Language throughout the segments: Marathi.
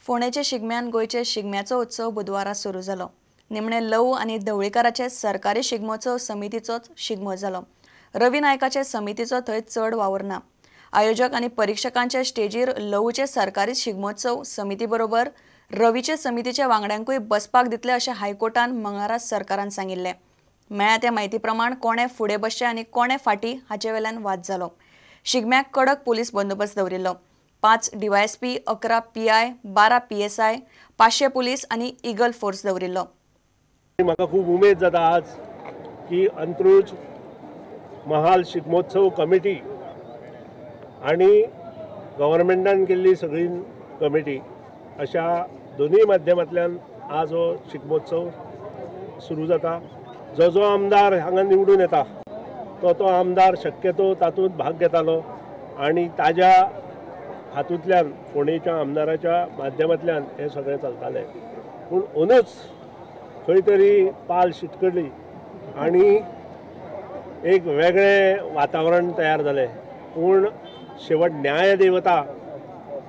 फोंडेचे शिगम्यान गोयचे शिगम्याचो उत्सव बुधवारा सुरू जालो। निमणे लव आनी ढवळीकाराचे सरकारी शिगमोत्सव समितीचोच शिगमो जालो। रवी नायकाचे समितीचो थंय चड वावर ना। आयोजक आनी परीक्षकांचे स्टेजीर लवचे सरकारी शिगमोत्सव समिती बरोबर रवीचे समितीच्या वांगड्यांकूय बसपाक दितले अशें हायकोर्टान मंगळारा सरकारान सांगिल्लें। मेळ्ळ्या त्या म्हायती प्रमाण कोणे फुडें बसचे आनी कोणे फाटीं हाचे वेल्यान वाद जालो। शिगम्याक कडक पुलीस बंदोबस्त दवरिल्लो। 5 DYSP, 11 PI, 12 PSI, 500 पुलीस आनी ईगल फोर्स दवरिल्लो। म्हाका खूब उमेद जाता आज की अंत्रुज महाल शिगमोत्सव कमिटी आनी गव्हर्मेंटान केल्ली सगळी कमिटी अशा दोनूय माध्यमांतल्यान आज हो शिगमोत्सव सुरू जाता। जो जो आमदार हांगा निवडून येता तो आमदार शक्यतो तातूंत भाग घेतालो आनी ताज्या हातूंतल्यान फोंडेच्या आमदाराच्या माध्यमांतल्यान हे सगळें चलतालें। पूण अंदूच खंय तरी पाल शिटकली आनी एक वेगळें वातावरण तयार जालें। पूण शेवट न्याय देवता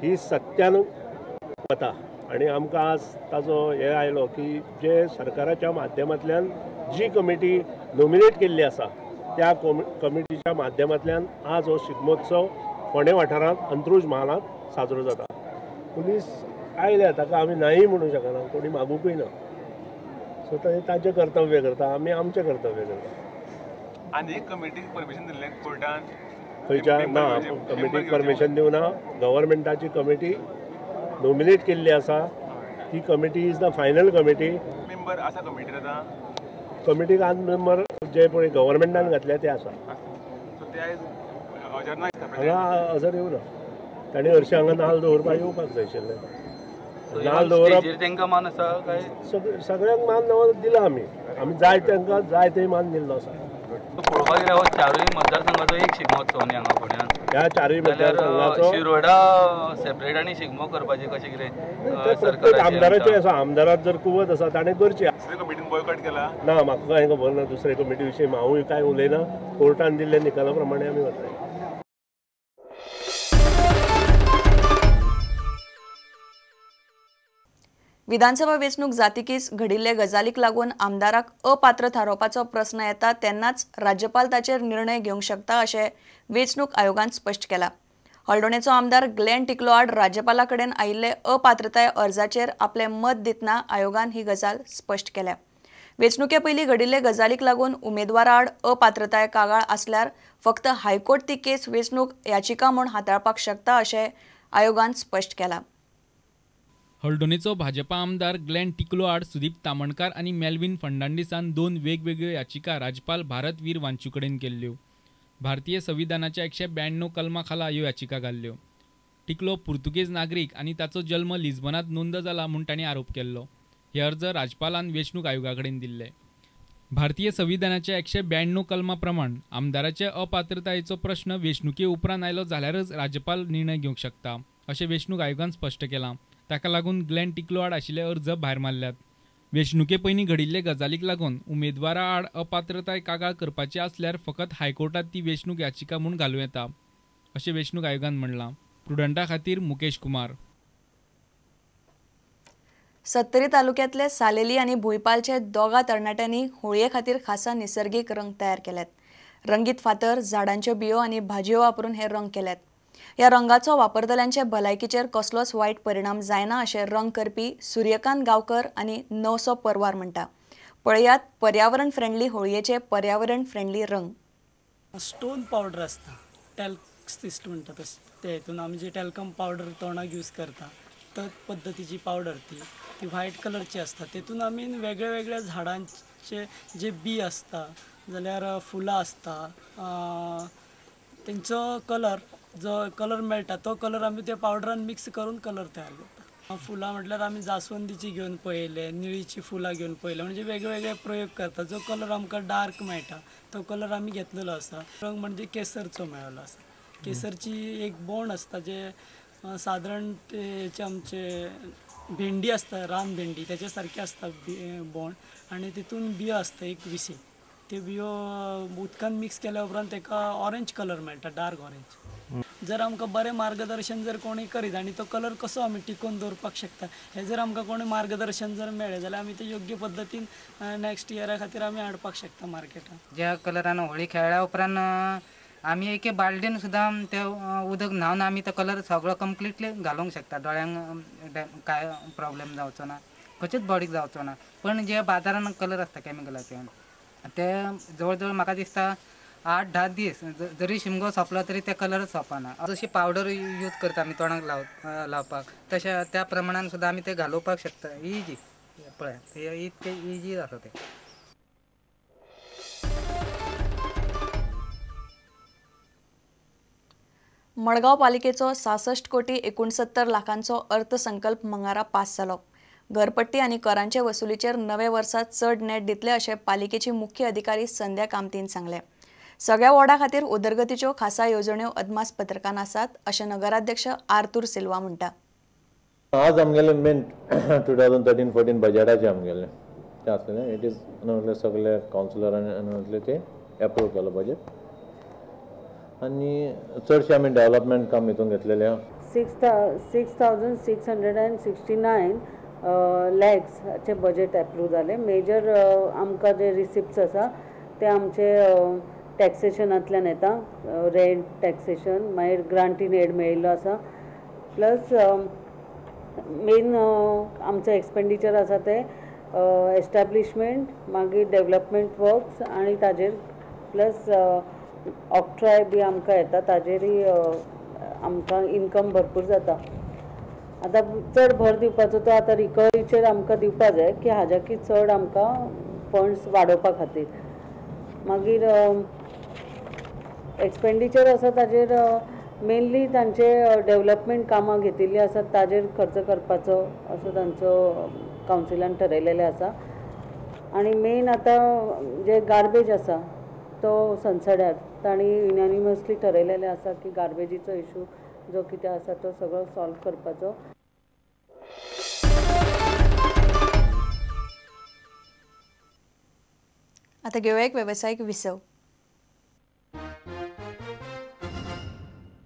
ही सत्यान वता आनी आमकां आज ताजो हे आयलो की जे सरकाराच्या माध्यमांतल्यान जी कमिटी नॉमिनेट केल्ली आसा त्या कमिटीच्या माध्यमांतल्यान आज हो शिगमोत्सव फोंडे वाठारांत अंत्रुज महालांत साजरो जाता। पुलीस आयल्या ताका आमी नाय म्हणूं शकना, कोणी मागूंकूय ना। सो ताचें कर्तव्य करता, आमी आमचें कर्तव्य करता। आनी कमिटीक परमिशन दिल्लें कोर्टान खंयच्या ना, कमिटीक परमिशन दिवना। गव्हर्मेंटाची कमिटी नॉमिनेट केल्ली आसा, ती committee is the final committee. Member आसा कमिटीर आतां? कमिटीक आज मेंबर जे पळय गव्हर्मेंटान घातल्या ते आसा। सो ते आयज हजर ना हांगा हजर येवना। ताणें हरशीं हांगा नाल्ल दवरपाक येवपाक जाय आशिल्लें। नाल्ल दवरप तांकां मान आसा काय? सगळ्यांक मान दिला आमी जाय तांकां जाय थंय मान दिल्लो आसा। पळोवपाक गेल्यार हो चारूय मतदारसंघाचो एक शिगमोत्सव न्ही हांगा फोंड्यान। ह्या चारूय मतदारसंघाचो शिरोडा सेपरेट आनी शिगमो करपाचें कशें कितें प्रत्येक आमदाराचें आसा। आमदाराक जर कुवत आसा ताणें करचें। दुसरे कमिटीन बॉयकॉट केला ना, म्हाका कांय खबर ना दुसरे कमिटी विशीं। हांवूय कांय उलयना। कोर्टान दिल्ले निकाला प्रमाणे आमी वतले। विधानसभा वेंचणूक जातकीच घडिल्ले गजालीक लागून आमदाराक अपात्र थारोवपाचो प्रस्न येता तेन्नाच राज्यपाल ताचेर निर्णय घेवंक शकता अशें वेंचणूक आयोगान स्पश्ट केलां। हळदोणेचो आमदार ग्लेन टिकलो राज्यपाला कडेन आयिल्ले अपात्रताय अर्जाचेर आपलें मत दितना आयोगान ही गजाल स्पश्ट केल्या। वेंचणुके पयलीं घडिल्ले गजालीक लागून उमेदवारा आड अपात्रताय कागाळ आसल्यार फक्त हायकोर्ट ती केस वेंचणूक याचिका म्हूण हाताळपाक शकता अशें आयोगान स्पश्ट केलां। हळदोणेचो भाजपा आमदार ग्लेन टिकलो आड सुदीप तामणकार आनी मेल्विन फर्नांडीसान 2 वेगवेगळ्यो याचिका राज्यपाल भारत वीर वांचू कडेन केल्ल्यो। भारतीय संविधानाच्या 192 कलमा खाला ह्यो याचिका घाल्ल्यो। टिकलो पुर्तुगेज नागरीक आनी ताचो जल्म लिस्बनात नोंद जाला म्हूण तांणी आरोप केल्लो। हे अर्ज राज्यपालान वेंचणूक आयोगा कडेन दिल्ले। भारतीय संविधानाच्या 192 कलमा प्रमाण आमदाराचे अपात्रतायेचो प्रश्न वेंचणुके उपरांत आयलो जाल्यारच राज्यपाल निर्णय घेवंक शकता अशें वेंचणूक आयोगान स्पश्ट केलां। ताका लागून ग्लेन टिकलो आड आशिल्ले अर्ज भायर मारल्यात। वेंचणुके पयलीं घडिल्ले गजालीक लागून उमेदवारा आड अपात्रताय कागाळ करपाची आसल्यार फकत हायकोर्टात ती वेंचणूक याचिका म्हूण घालूं येता अशें वेंचणूक आयोगान म्हणलां। प्रुडंटा खातीर मुकेश कुमार। सत्तरी तालुक्यांतले सालेली आनी भुईपालचे दोगा तरणाट्यांनी होळये खातीर खासा निसर्गीक रंग तयार केल्यात। रंगीत फातर, झाडांच्यो बियो आनी भाजयो वापरून हे रंग केल्यात। ह्या रंगाचो वापरतल्यांचे भलायकीचेर कसलोच वायट परिणाम जायना अशें रंग करपी सूर्यकांत गांवकर आनी नवसो परवार म्हणटा। पळयात पर्यावरण फ्रेंडली होळयेचे पर्यावरण फ्रेंडली रंग। स्टोन पावडर आसता, टॅल्क्स म्हणटा तशें ते हितून आमी जे टॅल्कम पावडर तोंडाक यूज करता तर पद्दतीची पावडर ती व्हायट कलरची आसता। तेतून आमी वेगळ्या वेगळ्या झाडांचे जे बी आसता जाल्यार फुलां आसता तेंचो कलर जो कलर मेळटा तो कलर आमी त्या पावडरान मिक्स करून कलर तयार करता। फुलां म्हटल्यार आमी जास्वंदीची घेवन पळयले, निळीची फुलां घेवन पळयले, म्हणजे वेगवेगळे प्रयोग करता। जो कलर आमकां डार्क मेळटा तो कलर आमी घेतलेलो आसा। रंग म्हणजे केसरचो मेळ्ळो आसा। केसरची एक बोंड आसता जे सादारण तेचे आमचे भेंडी आसता, रान भेंडी त्याच्या सारखे आसता बोंड आनी तितून बियो आसता एक 20 ते बियो उदकान मिक्स केल्या उपरांत तेका ऑरेंज कलर मेळटा, डार्क ऑरेंज। जर आमकां बरें मार्गदर्शन जर कोणी करीत आनी तो कलर कसो आमी टिकोवन दवरपाक शकता हे जर आमकां कोणी मार्गदर्शन जर मेळ्ळें जाल्यार आमी ते योग्य पद्दतीन नेक्स्ट इयरा खातीर आमी हाडपाक शकता मार्केटान. ज्या कलरान होळी खेळ्ळ्या उपरांत आमी एके बालदेन सुद्दां ते उदक न्हावन आमी तो कलर सगळो कंप्लिटली घालूंक शकता. दोळ्यांक काय प्रॉब्लेम जावचो ना, खंयच्याच बॉडीक जावचो ना. पण जे बाजारान कलर आसता केमिकलाचे ते जवळ जवळ म्हाका दिसता 8-10 दीस जरी शिमगो सोंपलो तरी ते कलर सोंपना. जशी पावडर यूज करता आमी तोंडाक लावपाक तशें त्या प्रमाणान सुद्दां आमी ते घालोवपाक शकता. इजी पळय हे इतके इजी आसा ते. मडगांव पालिकेचो 66 कोटी 69 लाखांचो अर्थसंकल्प मंगळारा पास जालो. घरपट्टी आनी करांचे वसुलीचेर नवे वर्सात चड नेट दितले अशें पालिकेची मुख्य अधिकारी संध्या कामतीन सांगले. सगळ्या वॉर्डा खातीर उदरगतीच्यो खासा येवजण्यो अदमास पत्रकान आसात अशें नगराध्यक्ष आर्थूर सिल्वा म्हणटा. आज आमगेले मेन 2013-14 बजेटाचे आमगेले ते आसलें. इट इज सगळे कावन्सिलरांनी ते एप्रूव केलो बजेट आनी चडशे आमी डेव्हलपमेंट काम हितून घेतलेले आहा. 6,669 लॅक्सचे बजेट एप्रूव जाले. मेजर आमकां जे रिसिप्ट्स आसा ते आमचे टॅक्सेशनांतल्यान येता. रेंट टॅक्सेशन मागीर ग्रांट इन एड मेळिल्लो आसा. प्लस मेन आमचो एक्सपेंडिचर आसा ते एस्टॅब्लिशमेंट मागीर डेव्हलपमेंट वर्क्स आनी ताजेर प्लस ऑक्ट्राय बी आमकां येता ताजेरूय आमकां इनकम भरपूर जाता. आतां चड भर दिवपाचो तो आतां रिकवरीचेर आमकां दिवपा जाय की हाज्याकी चड आमकां फंड्स वाडोवपा खातीर. मागीर एक्सपेंडिचर आसा ताजेर मेनली तांचे डेव्हलपमेंट कामां घेतिल्लीं आसात ताजेर खर्च करपाचो असो तांचो कावन्सिलान ठरयलेलें आसा. आनी मेन आतां जे गार्बेज आसा तो संसड्यार तांणी युनानिमसली ठरयलेलें आसा की गार्बेजीचो इशू जो कितें आसा तो सगळो सॉल्व करपाचो. आतां घेवया एक वेवसायीक विसव.